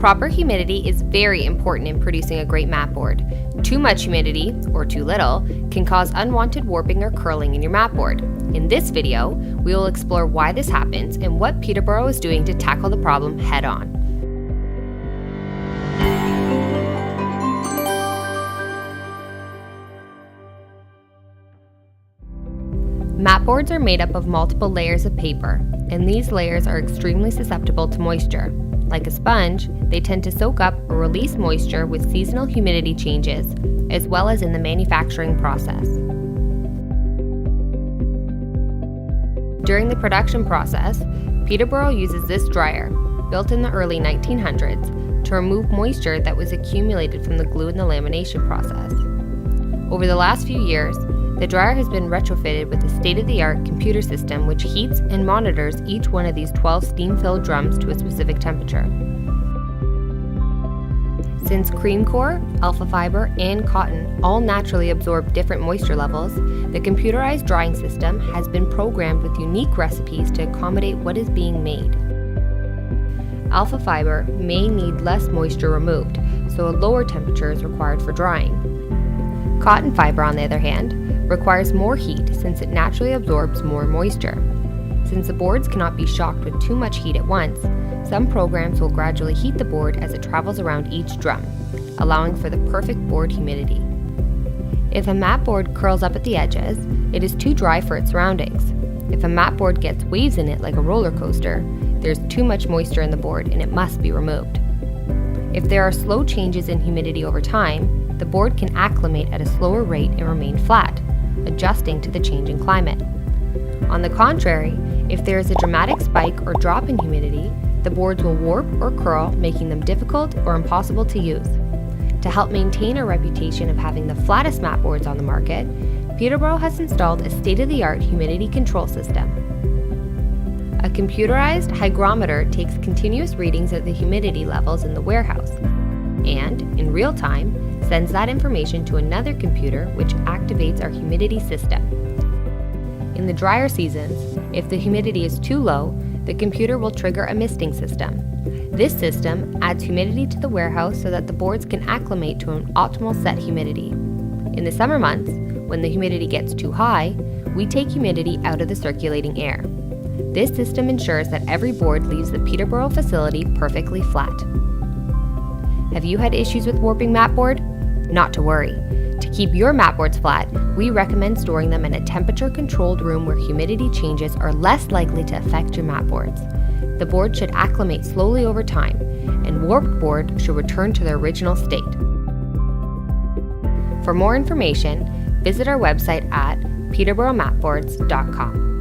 Proper humidity is very important in producing a great matboard. Too much humidity, or too little, can cause unwanted warping or curling in your matboard. In this video, we will explore why this happens and what Peterboro is doing to tackle the problem head-on. Matboards are made up of multiple layers of paper, and these layers are extremely susceptible to moisture. Like a sponge, they tend to soak up or release moisture with seasonal humidity changes, as well as in the manufacturing process. During the production process, Peterboro uses this dryer, built in the early 1900s, to remove moisture that was accumulated from the glue in the lamination process. Over the last few years, the dryer has been retrofitted with a state-of-the-art computer system which heats and monitors each one of these 12 steam-filled drums to a specific temperature. Since cream core, alpha fiber, and cotton all naturally absorb different moisture levels, the computerized drying system has been programmed with unique recipes to accommodate what is being made. Alpha fiber may need less moisture removed, so a lower temperature is required for drying. Cotton fiber, on the other hand, requires more heat since it naturally absorbs more moisture. Since the boards cannot be shocked with too much heat at once, some programs will gradually heat the board as it travels around each drum, allowing for the perfect board humidity. If a matboard curls up at the edges, it is too dry for its surroundings. If a matboard gets waves in it like a roller coaster, there's too much moisture in the board and it must be removed. If there are slow changes in humidity over time, the board can acclimate at a slower rate and remain flat, adjusting to the changing climate. On the contrary, if there is a dramatic spike or drop in humidity, the boards will warp or curl, making them difficult or impossible to use. To help maintain our reputation of having the flattest matboards on the market, Peterboro has installed a state-of-the-art humidity control system. A computerized hygrometer takes continuous readings of the humidity levels in the warehouse and, in real time, sends that information to another computer which activates our humidity system. In the drier seasons, if the humidity is too low, the computer will trigger a misting system. This system adds humidity to the warehouse so that the boards can acclimate to an optimal set humidity. In the summer months, when the humidity gets too high, we take humidity out of the circulating air. This system ensures that every board leaves the Peterboro facility perfectly flat. Have you had issues with warping matboard? Not to worry. To keep your matboards flat, we recommend storing them in a temperature-controlled room where humidity changes are less likely to affect your matboards. The board should acclimate slowly over time, and warped board should return to their original state. For more information, visit our website at peterboromatboards.com.